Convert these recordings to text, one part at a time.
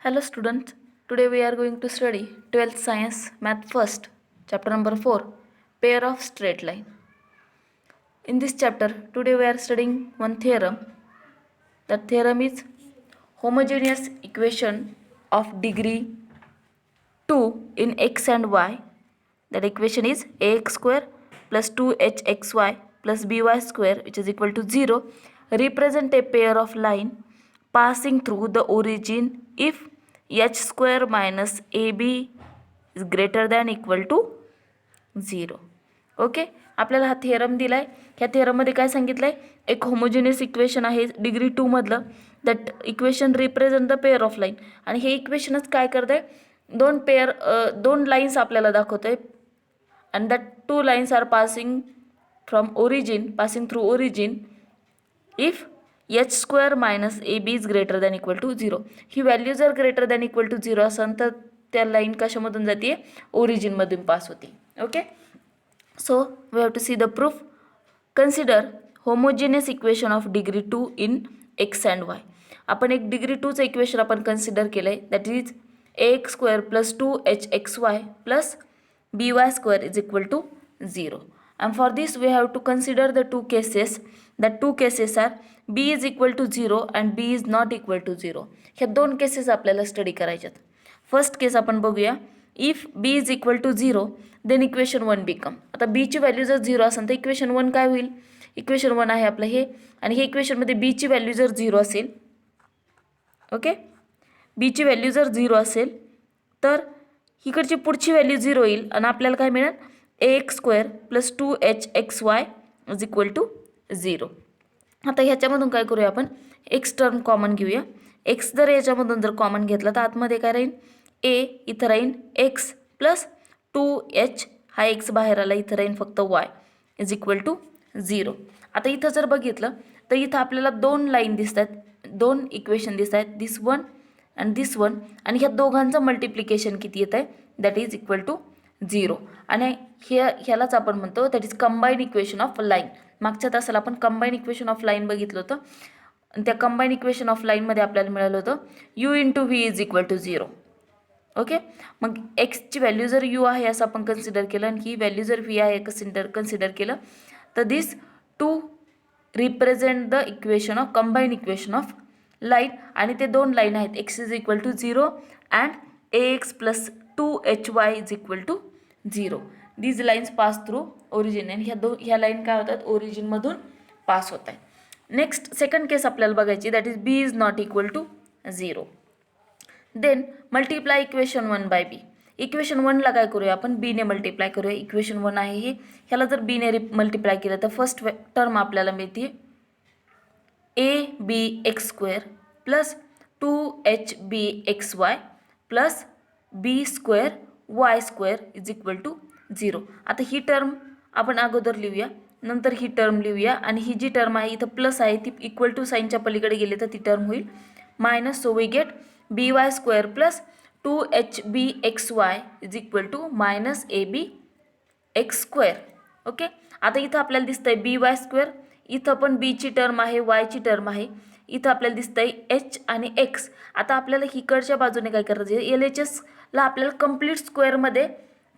Hello students, today we are going to study 12th Science Math First, chapter number 4, Pair of Straight Line. In this chapter, today we are studying one theorem. That theorem is homogeneous equation of degree 2 in x and y. That equation is ax square plus 2hxy plus by square which is equal to 0. Represent a pair of line passing through the origin if h square minus ab is greater than equal to 0. Okay, आपल्याला हा theorem दिलाय. ह्या थिअरममध्ये काय सांगितलंय, एक homogeneous equation आहे degree 2 मधलं. That equation represent the pair of line. आणि हे इक्वेशनच काय करतंय, दोन लाईन्स आपल्याला दाखवतंय. And that two lines are passing through origin if H square minus A B is greater than equal to 0. ही व्हॅल्यू जर ग्रेटर दॅन इक्वल टू 0 असेल तर त्या लाईन कशामधून जाते, ओरिजिनमधून पास होते. Okay, so we have to see the proof. Consider homogeneous equation of degree 2 in x and y. आपण एक डिग्री 2चं इक्वेशन आपण कन्सिडर केलं आहे. That is ax square plus 2hxy plus by square is equal to 0. And for this we have to consider the two cases. That two cases are b is equal to 0 and b is not equal to 0. ह्या दोन cases आपल्याला study करायच्यात. First case आपण बघूया. If b is equal to 0 then equation 1 become. आता b ची value जर 0 असेल तर इक्वेशन 1 काय होईल, इक्वेशन 1 आहे आपलं हे. आणि हे इक्वेशनमध्ये b ची व्हॅल्यू जर 0 असेल, ओके, b ची व्हॅल्यू जर 0 असेल तर इकडची पुढची व्हॅल्यू 0 येईल आणि आपल्याला काय मिळेल, ax square plus 2hxy is equal to 0. आता ह्याच्यामधून काय करूया, आपण एक्स टर्म कॉमन घेऊया. एक्स जर याच्यामधून जर कॉमन घेतला तर आतमध्ये काय राहील, ए इथं राहील एक्स प्लस 2h हा एक्स बाहेर आला, इथं राहील फक्त y इज इक्वल टू 0. आता इथं जर बघितलं तर इथं आपल्याला दोन लाईन दिसतात, दोन इक्वेशन दिसत आहेत, दिस वन अँड दिस वन. आणि ह्या दोघांचं मल्टिप्लिकेशन किती येत आहे, दॅट इज इक्वल टू 0. आणि ह्यालाच आपण म्हणतो that is combine equation of line. मागच्या तासाला आपण कंबाईन इक्वेशन ऑफ लाईन बघितलं होतं. आणि त्या कंबाईन इक्वेशन ऑफ लाईनमध्ये आपल्याला मिळालं होतं u into v is equal to 0. Okay, मग एक्सची व्हॅल्यू जर यू आहे असं आपण कन्सिडर केलं आणि ही व्हॅल्यू जर व्ही आहे कन्सिडर केलं तर this two represent the equation of combine equation of line. आणि ते दोन लाईन आहेत, X is equal to 0 and ax plus 2hy is equal to 0. These lines pass through origin. आणि ह्या लाईन काय होतात, ओरिजिनमधून पास होत आहेत. नेक्स्ट सेकंड केस आपल्याला बघायची, that is b is not equal to 0. Then multiply equation 1 by b. Equation 1ला काय करूया, आपण b ने मल्टिप्लाय करूया. इक्वेशन 1 आहे हे, ह्याला जर b ने मल्टिप्लाय केलं तर फर्स्ट टर्म आपल्याला मिळते abx square plus 2hbxy plus b square y square is equal to 0. आता ही टर्म आपण अगोदर लिहूया, नंतर ही टर्म लिहूया. आणि ही जी टर्म आहे इथं प्लस आहे ती इक्वल टू साईनच्या पलीकडे गेली तर ती टर्म होईल minus. So we get by square plus 2hbxy is equal to minus abx square. Okay, आता इथं आपल्याला दिसतंय by स्क्वेअर, इथं पण b ची टर्म आहे, y ची टर्म आहे, इथं आपल्याला दिसतंय h आणि x. आता आपल्याला इकडच्या बाजूने काय करायचं आहे, LHSला आपल्याला कंप्लीट स्क्वेअरमध्ये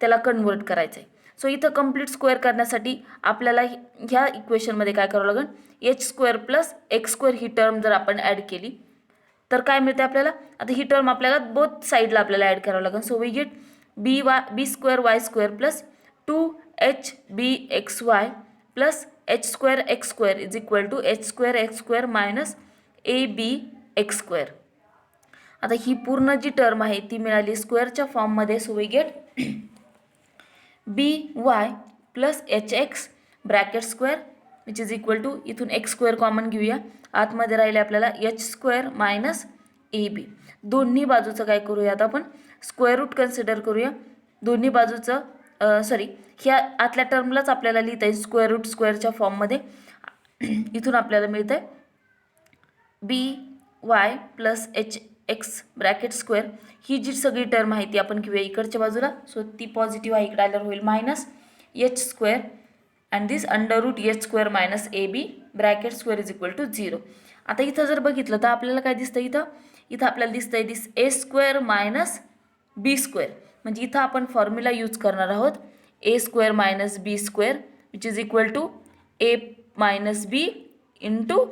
त्याला कन्वर्ट करायचं आहे. सो इथं कंप्लीट स्क्वेअर करण्यासाठी आपल्याला ह्या इक्वेशनमध्ये काय करावं लागेल, H square plus X square ही टर्म जर आपण ॲड केली तर काय मिळते आपल्याला. आता ही टर्म आपल्याला बोथ साईडला आपल्याला ॲड करावं लागेल. So we get b square y square plus 2hbxy plus h square x square is equal to h square x square minus abx square. आता ही पूर्ण जी टर्म आहे ती मिळाली स्क्वेअरच्या फॉर्ममध्ये. So we get by plus hx bracket square which is equal to, इथून x square common घेऊया, आतमध्ये राहिले आपल्याला एच स्क्वेअर मायनस ab. दोन्ही बाजूचं काय करूया, आता आपण स्क्वेअर रूट कन्सिडर करूया. दोन्ही बाजूचं ह्या आतल्या टर्मलाच आपल्याला लिहिता येईल स्क्वेअर रूट स्क्वेअरच्या फॉर्ममध्ये. इथून आपल्याला मिळतं आहे by plus hx bracket square. ही जी सगळी टर्म आहे ती आपण घेऊया इकडच्या बाजूला. सो ती पॉझिटिव्ह आहे, इकडे आल्यावर होईल minus h square and this under root H square minus ab bracket square is equal to 0. आता इथं जर बघितलं तर आपल्याला काय दिसतं, इथं आपल्याला दिसतंय this A square minus B square. म्हणजे इथं आपण फॉर्म्युला यूज करणार आहोत A square minus B square which is equal to A minus B into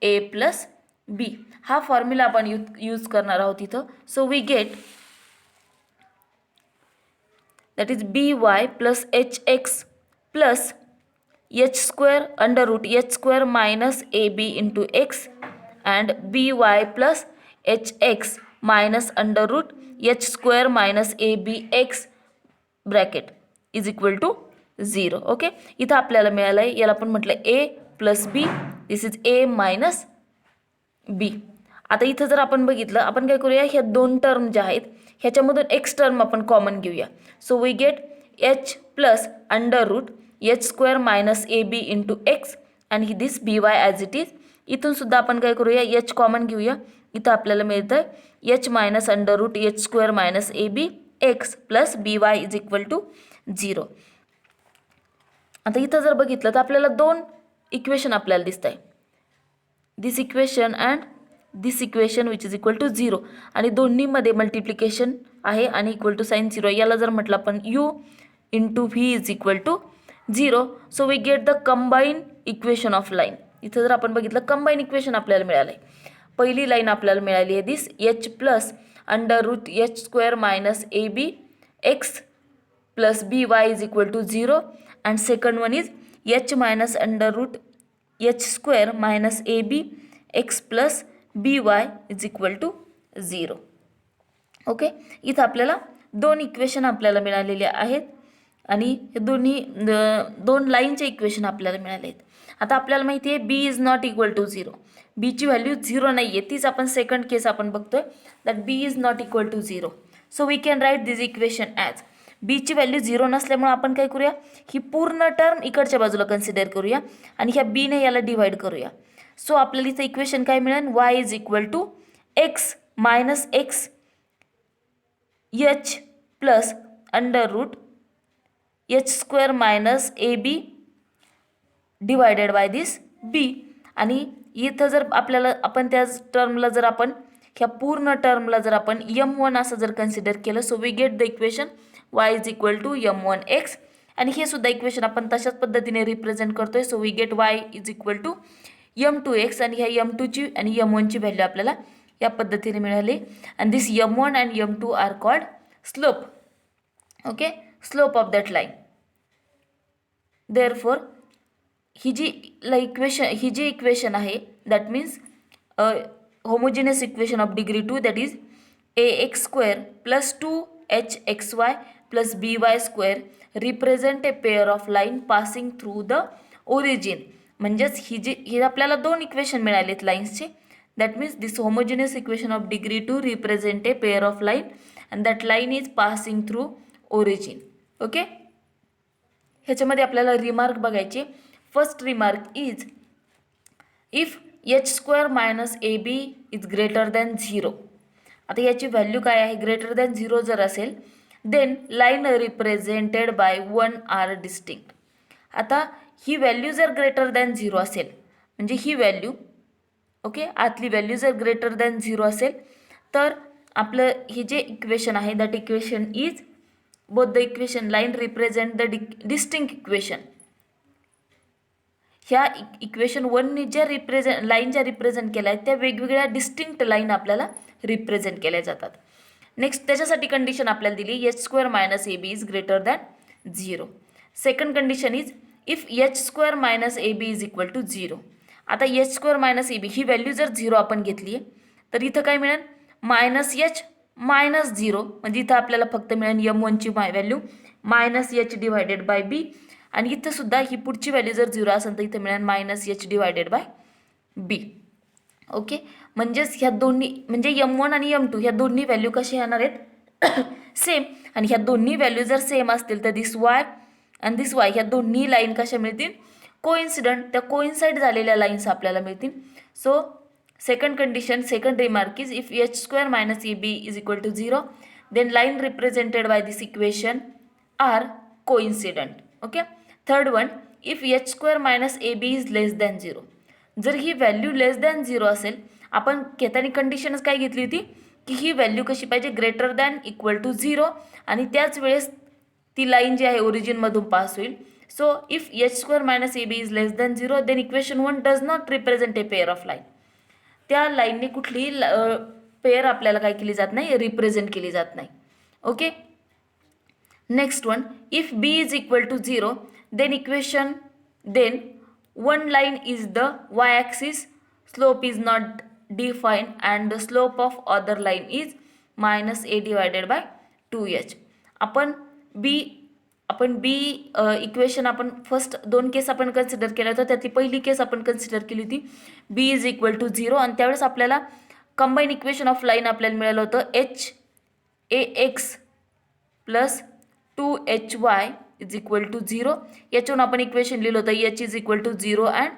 A plus B. हा फॉर्म्युला आपण यूज करणार आहोत इथं. So we get that is by plus hx plus h square under root h square minus ab into x and by plus hx minus under root h square minus abx bracket is equal to 0. Okay, इथं आपल्याला मिळालं आहे, याला आपण म्हटलं A plus B, this is A minus B. आता इथं जर आपण बघितलं, आपण काय करूया, ह्या दोन टर्म ज्या आहेत ह्याच्यामधून एक्स टर्म आपण कॉमन घेऊया. So we get h plus under root H square minus A b into x आणि this b y as it is. इथून सुद्धा आपण काय करूया, एच कॉमन घेऊया. इथं आपल्याला मिळतं h minus under root H square minus A B x plus B Y is equal to 0. आता इथं जर बघितलं तर आपल्याला दोन इक्वेशन आपल्याला दिसत आहे, this equation and this equation which is equal to 0. आणि दोन्हीमध्ये मल्टिप्लिकेशन आहे आणि इक्वल टू साइन 0. याला जर म्हटलं आपण u into v is equal to 0. So we get the combine equation of line. इथं जर आपण बघितलं कंबाईन इक्वेशन आपल्याला मिळालं आहे. पहिली लाईन आपल्याला मिळाली आहे this H plus under root H square minus A B x plus B Y is equal to 0 and second one is H minus under root H square minus A B x plus B Y is equal to 0. Okay, इथं आपल्याला दोन equation आपल्याला मिळालेले आहेत आणि हे दोन्ही दोन लाईनचे इक्वेशन आपल्याला मिळाले आहेत. आता आपल्याला माहिती आहे बी इज नॉट इक्वल टू 0. बीची व्हॅल्यू 0 नाही आहे, तीच आपण सेकंड केस आपण बघतोय that b is not equal to 0. So we can write this equation as बीची व्हॅल्यू 0 नसल्यामुळे आपण काय करूया, ही पूर्ण टर्म इकडच्या बाजूला कन्सिडर करूया आणि ह्या बीने याला डिवाइड करूया. सो आपल्याला इथं इक्वेशन काय मिळेल, Y is equal to X minus X H plus under root H square minus A B divided by this B. आणि इथं जर आपल्याला आपण त्याच टर्मला जर आपण ह्या पूर्ण टर्मला जर आपण m1 असं जर कन्सिडर केलं, so we get the equation y is equal to m1x. आणि हे सुद्धा इक्वेशन आपण तशाच पद्धतीने रिप्रेझेंट करतोय. So we get y is equal to m2x आणि ह्या m2ची आणि m1ची व्हॅल्यू आपल्याला या पद्धतीने मिळाली. आणि this m1 and m2 are called slope. Okay, slope of that line. Therefore ही जी इक्वेशन आहे that means homogeneous equation of degree 2 that is ax square plus 2hxy plus by square represent a pair of line passing through the origin. म्हणजेच ही आपल्याला दोन equation मिळालेत लाईन्सचे. That means this homogeneous equation of degree 2 represent a pair of line and that line is passing through origin. Okay, ह्याच्यामध्ये आपल्याला remark बघायचे. First remark is if H square minus A B is greater than 0. आता याची value काय आहे, greater than 0 जर असेल then line represented by 1 are distinct. आता ही व्हॅल्यू जर ग्रेटर दॅन 0 असेल म्हणजे ही व्हॅल्यू ओके आतली व्हॅल्यू जर ग्रेटर दॅन 0 असेल तर आपलं हे जे इक्वेशन आहे that equation is both the equation line represent the distinct equation. ह्या इक्वेशन 1नी ज्या लाईन ज्या रिप्रेझेंट केल्या आहेत त्या वेगवेगळ्या डिस्टिंक्ट लाईन आपल्याला रिप्रेझेंट केल्या जातात. नेक्स्ट त्याच्यासाठी कंडिशन आपल्याला दिली h square minus A B is greater than 0. Second condition is if H square minus A B is equal to 0. आता एच स्क्वेअर मायनस ए बी ही व्हॅल्यू जर 0 आपण घेतली आहे तर इथं काय मिळेल मायनस एच मायनस 0. म्हणजे इथं आपल्याला फक्त मिळेल m1ची value minus H divided by B आणि इथं सुद्धा ही पुढची व्हॅल्यू जर 0 असेल तर इथं मिळेल minus H divided by b. Okay, म्हणजेच ह्या दोन्ही म्हणजे m1 आणि m2 ह्या दोन्ही व्हॅल्यू कशा येणार आहेत सेम. आणि ह्या दोन्ही व्हॅल्यू जर सेम असतील तर दिस वाय आणि दिस वाय ह्या दोन्ही लाईन कशा मिळतील कोइन्सिडंट, त्या कोइन्साइड झालेल्या लाईन्स आपल्याला मिळतील. So second condition, second remark is if H square minus A B is equal to 0 then line represented by this equation are coincident. Okay, third one if H square minus A B is less than 0. जर ही value लेस than 0 असेल, आपण घेताना कंडिशनच काय घेतली होती की ही value कशी पाहिजे, ग्रेटर दॅन इक्वल टू 0, आणि त्याच वेळेस ती लाईन जी आहे ओरिजिनमधून पास होईल. So if h² - ab is less than 0 then equation 1 does not represent a pair of line. त्या लाईनने कुठलीही पेअर आपल्याला काय केली जात नाही, रिप्रेझेंट केली जात नाही. Okay. Next one, if b is equal to 0 then one line is the y-axis, slope is not defined, and the slope of other line is minus a divided by 2h. आपण b equation आपण first दोन केस आपण consider केल्या होत्या. त्यातली पहिली केस आपण consider केली होती b इज इक्वल टू 0, आणि त्यावेळेस आपल्याला कंबाईन इक्वेशन ऑफ लाईन आपल्याला मिळालं होतं h plus 2hy is equal to 0. याच्यावरून आपण इक्वेशन लिहिलं होतं h is equal to 0 and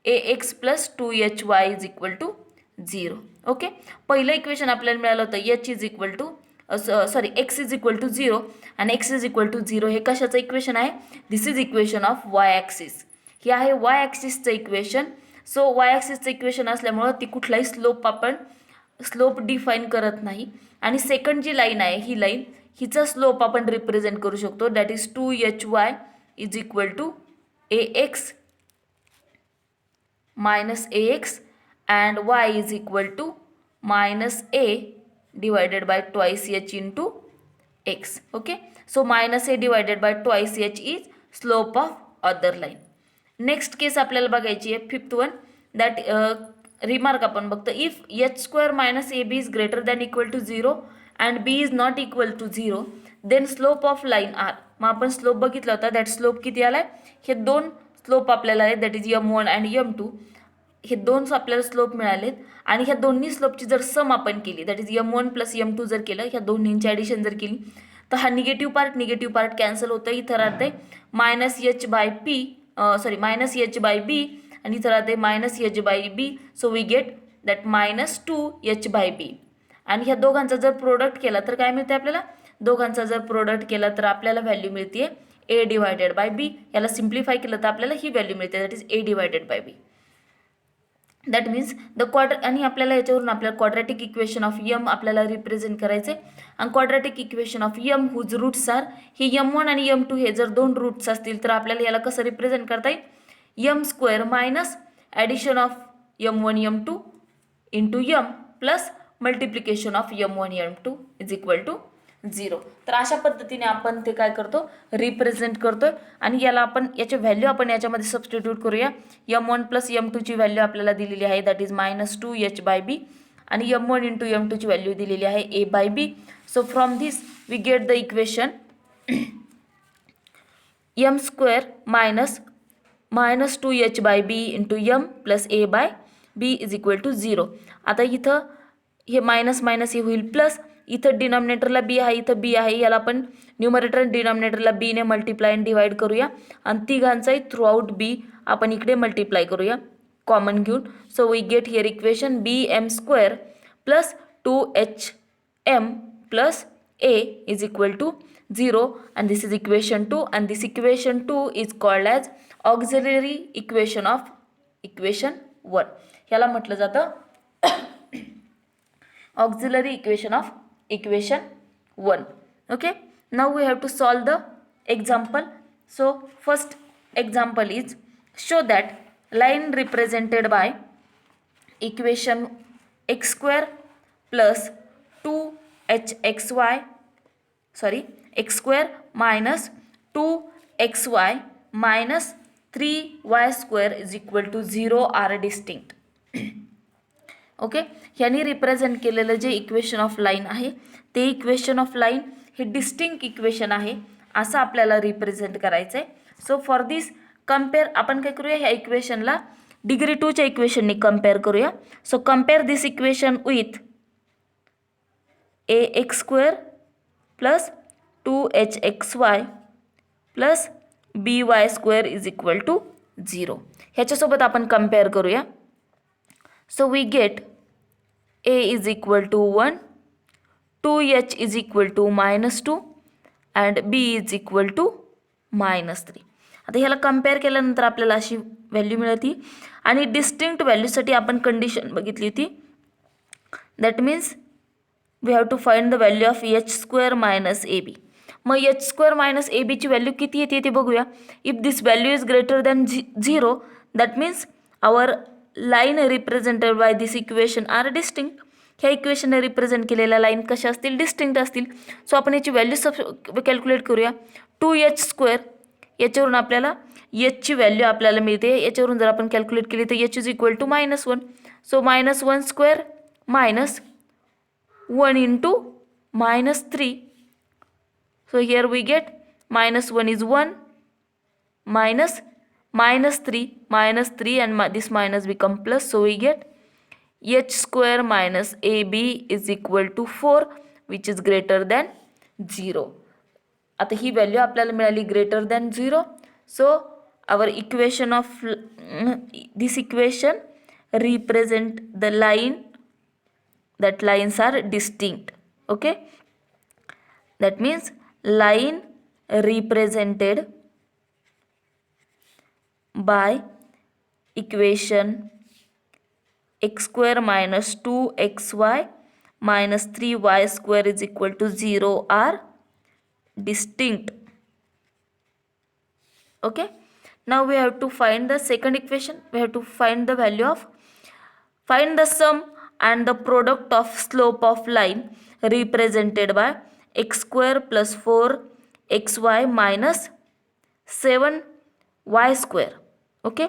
ax plus 2hy is equal to 0. Okay. पहिलं इक्वेशन आपल्याला मिळालं होतं h is equal to x is equal to 0 आणि x इज इक्वल टू 0. हे कशाचं इक्वेशन आहे, this is equation of y axis. हे आहे y ॲक्सिसचं इक्वेशन. सो y ॲक्सिसचं इक्वेशन असल्यामुळं ती कुठलाही स्लोप डिफाईन करत नाही. आणि सेकंड जी लाईन आहे ही लाईन, हिचा स्लोप आपण रिप्रेझेंट करू शकतो, that is 2hy is equal to ax minus ax and y is equal to minus a divided by twice h into x. Okay. So minus a divided by twice h is slope of other line. Next case आपल्याला बघायची आहे, fifth one, that remark आपण बघतो, if h² - ab is greater than equal to 0 and b is not equal to 0 then slope of line r. मग आपण slope बघितला होता, that slope किती आलाय, हे दोन स्लोप आपल्याला आहेत, that is m1 and m2. हे दोन आपल्याला स्लोप मिळालेत आणि ह्या दोन्ही स्लोपची जर सम आपण केली, that is m1 plus m2 जर केलं, ह्या दोन्हींची ॲडिशन जर केली तर हा निगेटिव्ह पार्ट कॅन्सल होतं. इथं राहते मायनस h बाय b आणि इथं राहते minus h by b. So we get that minus 2h by b. आणि ह्या दोघांचा जर प्रोडक्ट केला तर काय मिळते आपल्याला, दोघांचा जर प्रोडक्ट केला तर आपल्याला व्हॅल्यू मिळते a डिवायडेड बाय b. याला सिम्प्लिफाय केलं तर आपल्याला ही व्हॅल्यू मिळते, that is a divided by b. That means आणि आपल्याला याच्यावरून आपल्याला क्वाड्रॅटिक इक्वेशन ऑफ m आपल्याला रिप्रेझेंट करायचे. आणि quadratic equation of m whose roots are, हे m1 आणि m2 हे जर दोन रूट्स असतील तर आपल्याला याला कसं रिप्रेझेंट करता येईल, m² minus addition of m1 m2 into m plus multiplication of m1 m2 is equal to 0. तर अशा पद्धतीने आपण ते काय करतो, रिप्रेझेंट करतोय. आणि याला आपण याची व्हॅल्यू आपण याच्यामध्ये सबस्टिट्यूट करूया. m1 प्लस m2 ची व्हॅल्यू आपल्याला दिलेली आहे, that is minus 2h by b, आणि m1 इंटू m2 ची व्हॅल्यू दिलेली आहे a by b. So from this we get the equation m² minus 2h by b into m plus a by b is equal to 0. आता इथं हे minus हे होईल plus, इथं डिनॉमिनेटरला b आहे, इथं b आहे, याला आपण न्यूमरेटर आणि डिनॉमिनेटरला b ने मल्टिप्लाय आणि डिवाइड करूया आणि तिघांचाही थ्रू आउट b आपण इकडे मल्टिप्लाय करूया कॉमन घेऊन. So we get here equation bm² plus 2hm plus a is equal to 0 and this is equation 2 and this equation 2 is called as auxiliary equation of equation 1. ह्याला म्हटलं जातं auxiliary equation of equation 1. Okay, now we have to solve the example. So first example is, show that line represented by equation x² plus 2hxy x² minus 2xy minus 3y² is equal to 0 are distinct. Okay. ह्यानी represent केलेलं जे equation of line आहे ते equation of line हे distinct equation आहे असं आपल्याला represent करायचं आहे. सो फॉर दिस कम्पेअर आपण काय करूया, ह्या इक्वेशनला डिग्री 2च्या इक्वेशननी कम्पेअर करूया. So compare this equation with ax² plus 2hxy plus by² is equal to 0. ह्याच्यासोबत आपण कम्पेअर करूया. So we get a is equal to 1, 2h is equal to minus 2 and b is equal to minus 3. आता ह्याला compare केल्यानंतर आपल्याला अशी value मिळते. आणि डिस्टिंक्ट व्हॅल्यूसाठी आपण कंडिशन बघितली होती. That means we have to find the value of H square minus A B. मग एच स्क्वेअर मायनस ए बीची व्हॅल्यू किती येते ते बघूया. If this value is greater than 0 that means our line represented by this equation are distinct. ह्या इक्वेशनने represent केलेल्या line कशा असतील, डिस्टिंक्ट असतील. सो आपण याची व्हॅल्यू कॅल्क्युलेट करूया. 2h², याच्यावरून आपल्याला एचची व्हॅल्यू आपल्याला मिळते. याच्यावरून जर आपण कॅल्क्युलेट केली तर एच इज इक्वल टू -1. सो -1² minus 1 into -3. So here we get -1 is 1 minus -3 and this minus become plus. So we get h² minus ab is equal to 4 which is greater than 0. आता ही value आपल्याला मिळाली greater than 0. So our equation of this equation represent the line, that lines are distinct. Okay, that means line represented by equation x² minus 2xy minus 3y² is equal to 0 are distinct. Okay, now we have to find the second equation. We have to find the value of, find the sum and the product of slope of line represented by x² plus 4xy minus 7y². Okay,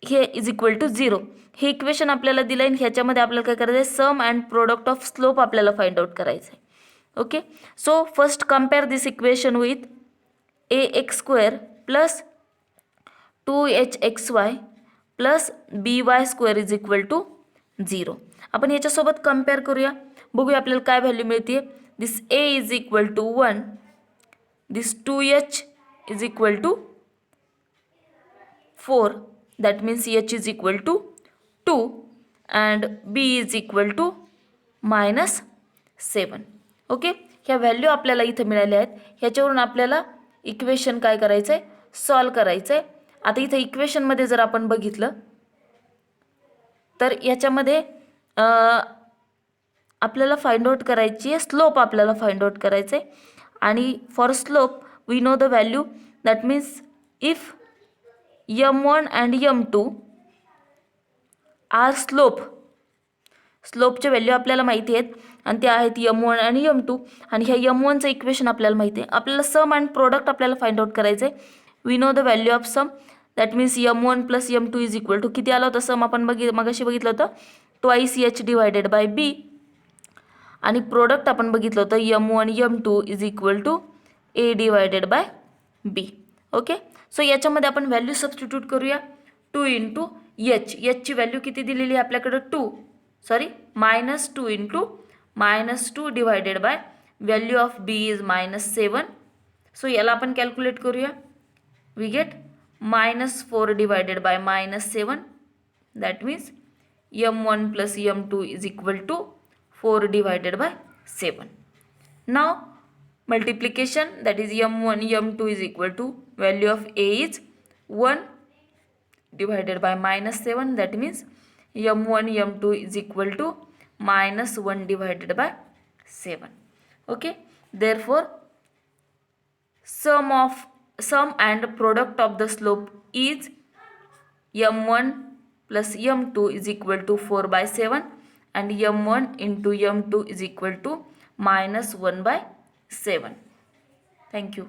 हे is equal to 0. हे equation आपल्याला दिलं आहे. ह्याच्यामध्ये आपल्याला काय करायचं आहे, sum and product of slope आपल्याला फाइंड आउट करायचं आहे. Okay, so first compare this equation with ax² plus 2hxy plus by² is equal to 0. आपण याच्यासोबत कम्पेअर करूया, बघूया आपल्याला काय व्हॅल्यू मिळते. This a is equal to 1, this 2h is equal to 4, that means h is equal to 2 and b is equal to -7. Okay, ह्या value आपल्याला इथं मिळाल्या आहेत. ह्याच्यावरून आपल्याला इक्वेशन काय करायचं आहे, सॉल्व करायचं आहे. आता इथं इक्वेशनमध्ये जर आपण बघितलं तर याच्यामध्ये आपल्याला फाइंड आउट करायची आहे स्लोप, आपल्याला फाइंड आउट करायचं आहे. आणि for slope we know the value, that means if m1 and m2 are स्लोपचे व्हॅल्यू आपल्याला माहिती आहेत आणि ते आहेत m1 आणि m2. आणि ह्या m1चं इक्वेशन आपल्याला माहिती आहे. आपल्याला सम अँड प्रोडक्ट आपल्याला फाइंड आउट करायचं आहे. We know the value of sum, that means m1 plus m2 is equal to, किती आलं होतं सम आपण मगाशी बघितलं होतं, twice h divided by b. आणि प्रोडक्ट आपण बघितलं होतं m1 m2 is equal to a divided by b. Okay, so याच्यामध्ये आपण व्हॅल्यू सबस्टिट्यूट करूया. 2 इंटू ची व्हॅल्यू किती दिलेली आहे आपल्याकडं, -2 into -2 divided by value of b is -7. So याला आपण कॅल्क्युलेट करूया. We get -4 divided by -7, that means m1 plus m2 is equal to 4 divided by 7. नाव multiplication, that is m1 m2 is equal to value of a is 1 divided by -7, that means m1 m2 is equal to -1 divided by 7. Okay, therefore sum and product of the slope is m1 plus m2 is equal to 4 by 7 and m1 into m2 is equal to -1 by 7. Thank you.